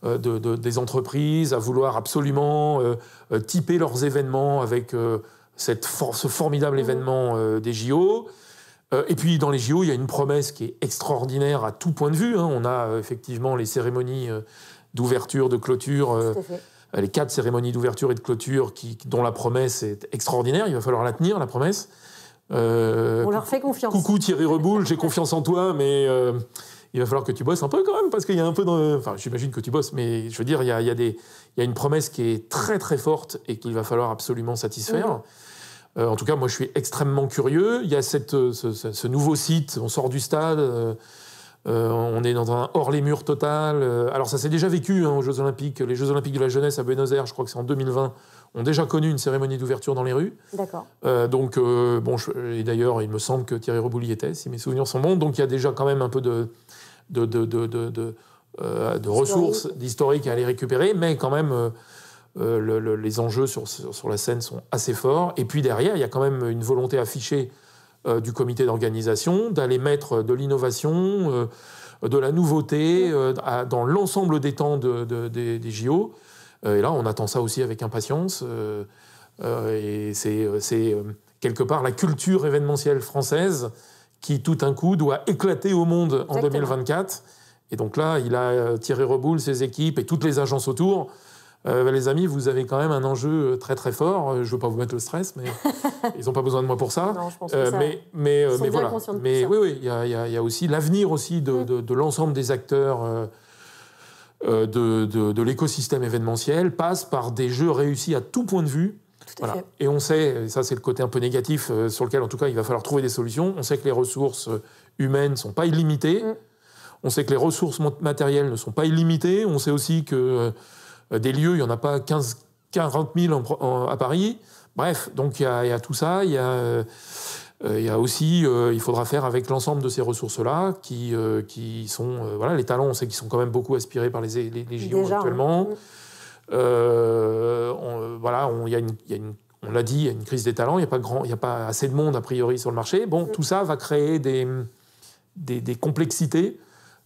des entreprises à vouloir absolument typer leurs événements avec ce formidable événement des JO ? Et puis, dans les JO, il y a une promesse qui est extraordinaire à tout point de vue. On a effectivement les cérémonies d'ouverture, de clôture, les 4 cérémonies d'ouverture et de clôture dont la promesse est extraordinaire. Il va falloir la tenir, la promesse. On leur fait confiance. Coucou Thierry Reboul, j'ai confiance en toi, mais il va falloir que tu bosses un peu quand même, parce qu'il y a un peu... Enfin, j'imagine que tu bosses, mais je veux dire, il y a une promesse qui est très très forte et qu'il va falloir absolument satisfaire. En tout cas, moi, je suis extrêmement curieux. Il y a ce nouveau site, on sort du stade, on est dans un hors-les-murs total. Alors, ça s'est déjà vécu aux Jeux Olympiques. Les Jeux Olympiques de la jeunesse à Buenos Aires, je crois que c'est en 2020, ont déjà connu une cérémonie d'ouverture dans les rues. D'accord. Et d'ailleurs, il me semble que Thierry Reboul y était, si mes souvenirs sont bons. Donc, il y a déjà quand même un peu de ressources, d'historique à aller récupérer, mais quand même... les enjeux sur la scène sont assez forts. Et puis derrière, il y a quand même une volonté affichée du comité d'organisation d'aller mettre de l'innovation, de la nouveauté dans l'ensemble des temps des JO. Et là, on attend ça aussi avec impatience. Et c'est quelque part la culture événementielle française qui, tout d'un coup, doit éclater au monde en 2024. Et donc là, il a Thierry Reboul, ses équipes et toutes les agences autour. Les amis, vous avez quand même un enjeu très très fort. Je ne veux pas vous mettre le stress, mais ils n'ont pas besoin de moi pour ça. Non, je pense que ça mais voilà. Mais oui, il y a aussi l'avenir aussi de l'ensemble des acteurs de l'écosystème événementiel passe par des jeux réussis à tout point de vue. Tout à fait. Et on sait, et ça c'est le côté un peu négatif sur lequel en tout cas il va falloir trouver des solutions. On sait que les ressources humaines ne sont pas illimitées. On sait que les ressources matérielles ne sont pas illimitées. On sait aussi que des lieux, il n'y en a pas 40 000 à Paris. Bref, donc il y a tout ça. Il y a aussi, il faudra faire avec l'ensemble de ces ressources-là qui sont... voilà, les talents, on sait qu'ils sont quand même beaucoup aspirés par les JO Déjà, actuellement. Voilà, on l'a dit, il y a une crise des talents, il n'y a pas assez de monde a priori sur le marché. Bon, tout ça va créer des complexités,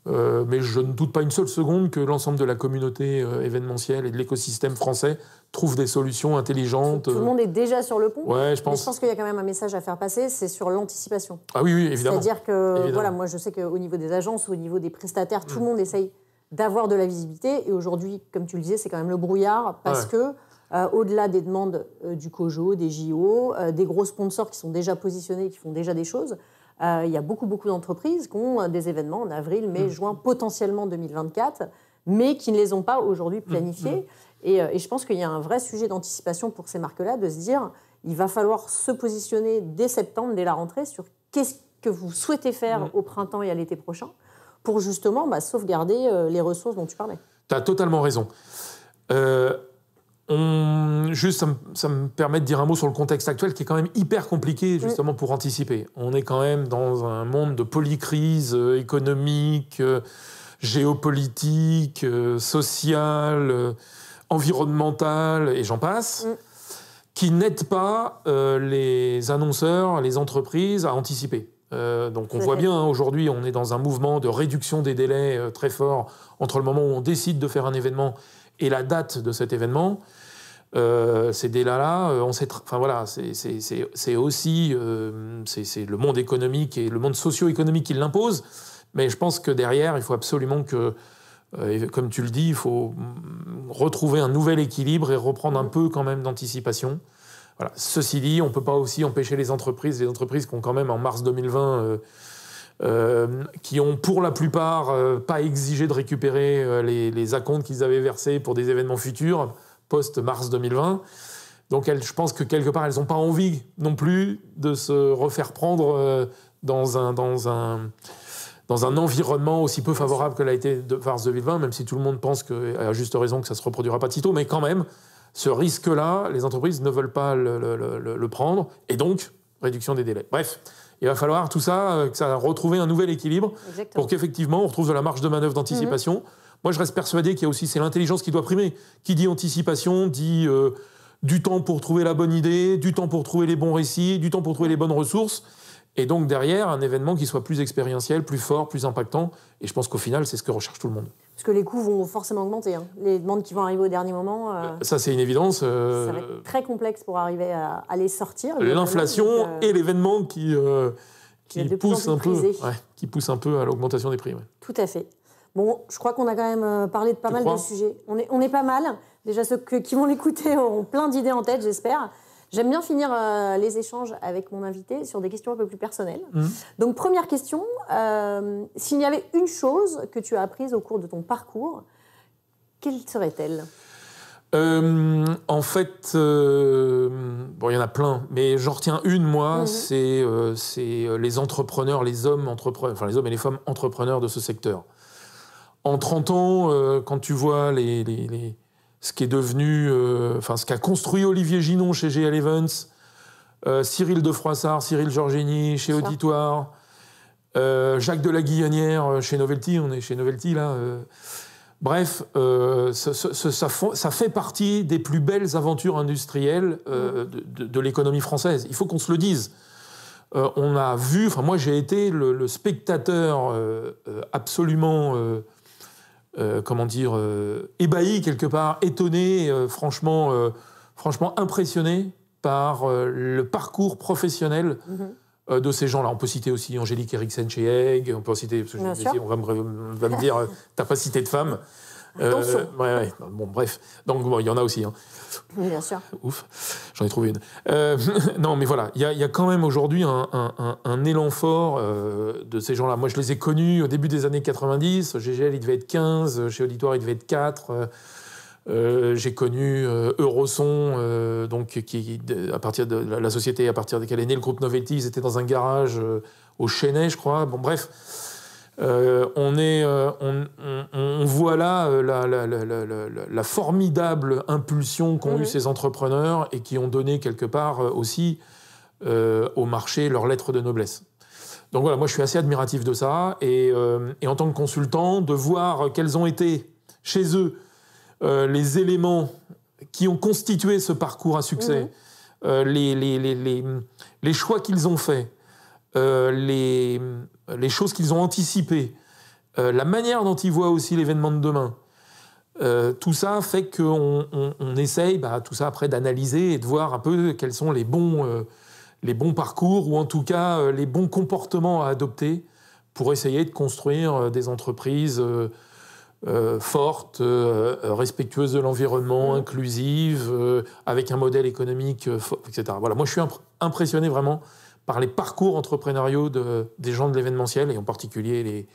mais je ne doute pas une seule seconde que l'ensemble de la communauté événementielle et de l'écosystème français trouve des solutions intelligentes. Tout le monde est déjà sur le pont. Ouais, je pense. Mais je pense qu'il y a quand même un message à faire passer, c'est sur l'anticipation. Ah oui, évidemment. C'est-à-dire que, voilà, moi je sais qu'au niveau des agences, au niveau des prestataires, tout le monde essaye d'avoir de la visibilité. Et aujourd'hui, comme tu le disais, c'est quand même le brouillard parce que, au-delà des demandes du COJO, des JO, des gros sponsors qui sont déjà positionnés, qui font déjà des choses, il y a beaucoup d'entreprises qui ont des événements en avril, mai, juin, potentiellement 2024, mais qui ne les ont pas aujourd'hui planifiés. Et je pense qu'il y a un vrai sujet d'anticipation pour ces marques-là, de se dire il va falloir se positionner dès septembre, dès la rentrée, sur qu'est-ce que vous souhaitez faire au printemps et à l'été prochain pour justement sauvegarder les ressources dont tu parlais. Tu as totalement raison. Juste, ça me permet de dire un mot sur le contexte actuel qui est quand même hyper compliqué justement pour anticiper. On est quand même dans un monde de polycrise économique, géopolitique, sociale, environnementale, et j'en passe, qui n'aide pas les annonceurs, les entreprises à anticiper. Donc on voit bien, aujourd'hui, on est dans un mouvement de réduction des délais très fort entre le moment où on décide de faire un événement et la date de cet événement. Ces délais-là, on sait, enfin voilà, c'est aussi c'est le monde économique et le monde socio-économique qui l'impose. Mais je pense que derrière, il faut absolument que, comme tu le dis, il faut retrouver un nouvel équilibre et reprendre un peu quand même d'anticipation. Voilà. Ceci dit, on ne peut pas aussi empêcher les entreprises qui ont quand même en mars 2020, qui ont pour la plupart pas exigé de récupérer les acomptes qu'ils avaient versés pour des événements futurs post-mars 2020. Donc je pense que quelque part, elles n'ont pas envie non plus de se refaire prendre dans un environnement aussi peu favorable que l'a été de mars 2020, même si tout le monde pense, à juste raison, que ça ne se reproduira pas de sitôt, mais quand même, ce risque-là, les entreprises ne veulent pas le prendre, et donc, réduction des délais. Bref, il va falloir tout ça, que ça retrouver un nouvel équilibre. Exactement. Pour qu'effectivement, on retrouve de la marge de manœuvre d'anticipation. Moi, je reste persuadé qu'il y a aussi, c'est l'intelligence qui doit primer. Qui dit anticipation, dit du temps pour trouver la bonne idée, du temps pour trouver les bons récits, du temps pour trouver les bonnes ressources. Et donc, derrière, un événement qui soit plus expérientiel, plus fort, plus impactant. Et je pense qu'au final, c'est ce que recherche tout le monde. Parce que les coûts vont forcément augmenter. Les demandes qui vont arriver au dernier moment... ça, c'est une évidence. Ça va être très complexe pour arriver à les sortir. L'inflation et l'événement qui pousse un peu à l'augmentation des prix. Ouais. Tout à fait. Bon, je crois qu'on a quand même parlé de pas mal de sujets. On est pas mal. Déjà, ceux qui vont l'écouter auront plein d'idées en tête, j'espère. J'aime bien finir les échanges avec mon invité sur des questions un peu plus personnelles. Donc, première question, s'il y avait une chose que tu as apprise au cours de ton parcours, quelle serait-elle ? En fait, bon, il y en a plein, mais j'en retiens une, moi, c'est les entrepreneurs, les hommes entrepreneurs, enfin les hommes et les femmes entrepreneurs de ce secteur. En 30 ans, quand tu vois ce qui est devenu, ce qu'a construit Olivier Ginon chez GL Events, Cyril de Froissart, Cyril Georgini chez Auditoire, Jacques de la Guillonnière chez Novelty, on est chez Novelty là. Bref, ça fait partie des plus belles aventures industrielles de l'économie française. Il faut qu'on se le dise. On a vu, moi j'ai été le spectateur absolument... ébahi quelque part, étonné, franchement impressionné par le parcours professionnel de ces gens-là. On peut citer aussi Angélique Eriksen chez Egg, on peut citer, on va me dire, t'as pas cité de femmes. Attention. Bon, bref. Donc, il y en a aussi. Hein. Bien sûr. Ouf, j'en ai trouvé une. Non, mais voilà, il y a quand même aujourd'hui un élan fort de ces gens-là. Moi, je les ai connus au début des années 90. GGL, il devait être 15. Chez Auditoire, il devait être 4. J'ai connu Euroson, donc, qui, à partir de la société à partir de laquelle est né le groupe Novelty. Ils étaient dans un garage au Chesnay, je crois. Bon, bref. On voit là la formidable impulsion qu'ont eu ces entrepreneurs et qui ont donné quelque part aussi au marché leur lettre de noblesse. Donc voilà, moi je suis assez admiratif de ça et en tant que consultant, de voir quels ont été chez eux les éléments qui ont constitué ce parcours à succès, les choix qu'ils ont faits, les choses qu'ils ont anticipées, la manière dont ils voient aussi l'événement de demain. Tout ça fait qu'on essaye, tout ça après, d'analyser et de voir un peu quels sont les bons parcours ou en tout cas les bons comportements à adopter pour essayer de construire des entreprises fortes, respectueuses de l'environnement, inclusives, avec un modèle économique fort, etc. Voilà, moi je suis impressionné vraiment par les parcours entrepreneuriaux des gens de l'événementiel et en particulier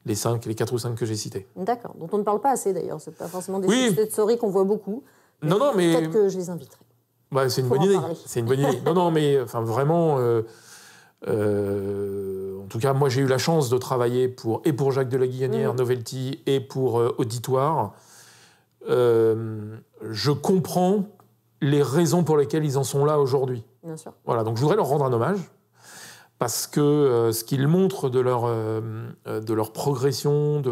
les 4 ou 5 que j'ai cités. D'accord, dont on ne parle pas assez d'ailleurs, c'est pas forcément des success stories qu'on voit beaucoup. Mais peut-être que je les inviterai. Ouais, c'est une bonne idée. C'est une bonne idée. Non, mais enfin vraiment. En tout cas, moi, j'ai eu la chance de travailler pour Jacques de la Guillonnière, Novelty, et pour Auditoire. Je comprends les raisons pour lesquelles ils en sont là aujourd'hui. Bien sûr. Voilà, donc je voudrais leur rendre un hommage parce que ce qu'ils montrent de leur progression, de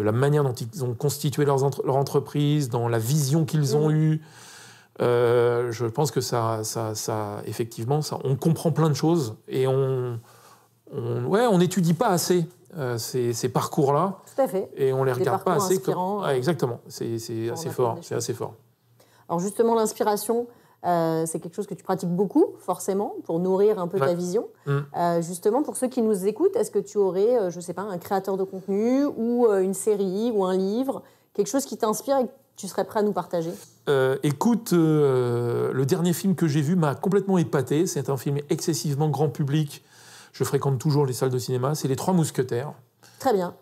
la manière dont ils ont constitué leur entreprise, dans la vision qu'ils ont eue. Je pense que ça, effectivement, on comprend plein de choses et on n'étudie pas assez ces parcours-là. Tout à fait. Et on les regarde pas assez. Exactement. C'est assez fort. C'est assez fort. Alors justement, l'inspiration, c'est quelque chose que tu pratiques beaucoup, forcément, pour nourrir un peu ta vision. Justement, pour ceux qui nous écoutent, est-ce que tu aurais, je sais pas, un créateur de contenu ou une série ou un livre, quelque chose qui t'inspire et que tu serais prêt à nous partager ? Écoute, le dernier film que j'ai vu m'a complètement épaté. C'est un film excessivement grand public. Je fréquente toujours les salles de cinéma. C'est Les Trois Mousquetaires. Très bien.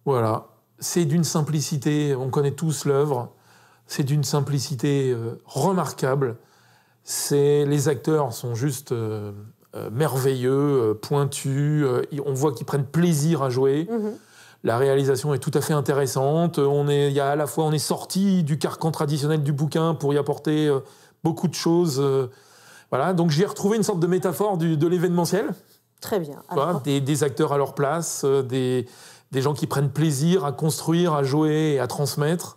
Voilà. C'est d'une simplicité, on connaît tous l'œuvre. C'est d'une simplicité remarquable. Les acteurs sont juste merveilleux, pointus. On voit qu'ils prennent plaisir à jouer. La réalisation est tout à fait intéressante. On est sorti du carcan traditionnel du bouquin pour y apporter beaucoup de choses. Voilà. Donc j'y ai retrouvé une sorte de métaphore de l'événementiel. Très bien. Voilà, des acteurs à leur place, des gens qui prennent plaisir à construire, à jouer et à transmettre.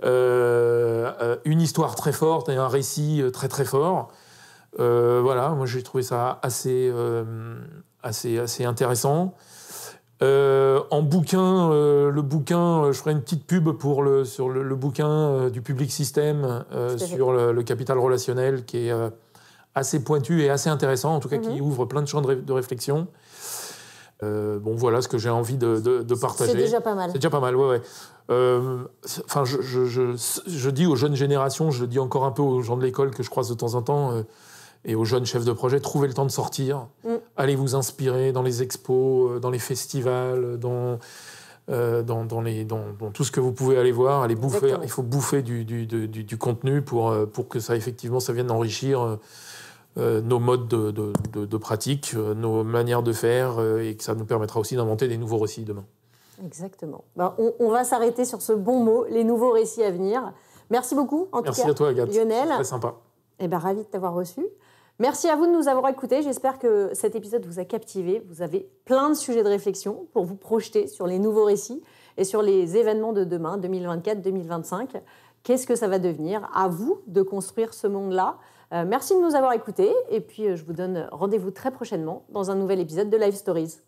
Une histoire très forte et un récit très très fort. Voilà, moi j'ai trouvé ça assez intéressant. En bouquin, le bouquin, je ferai une petite pub sur le bouquin du Public System sur le capital relationnel qui est assez pointu et assez intéressant, en tout cas qui ouvre plein de champs de réflexion. Voilà ce que j'ai envie de partager. C'est déjà pas mal. C'est déjà pas mal, ouais. Enfin, je dis aux jeunes générations, je le dis encore un peu aux gens de l'école que je croise de temps en temps, et aux jeunes chefs de projet, trouvez le temps de sortir. Allez vous inspirer dans les expos, dans les festivals, dans tout ce que vous pouvez aller voir. Allez bouffer. Il faut bouffer du contenu pour que ça, effectivement, ça vienne enrichir nos modes de pratique, nos manières de faire, et que ça nous permettra aussi d'inventer des nouveaux récits demain. Exactement. On va s'arrêter sur ce bon mot, les nouveaux récits à venir. Merci beaucoup, en tout cas. Merci à toi, Agathe. Lionel. C'est très sympa. Ravi de t'avoir reçu. Merci à vous de nous avoir écoutés. J'espère que cet épisode vous a captivé. Vous avez plein de sujets de réflexion pour vous projeter sur les nouveaux récits et sur les événements de demain, 2024-2025. Qu'est-ce que ça va devenir ? À vous de construire ce monde-là. Merci de nous avoir écoutés. Et puis, je vous donne rendez-vous très prochainement dans un nouvel épisode de Live Stories.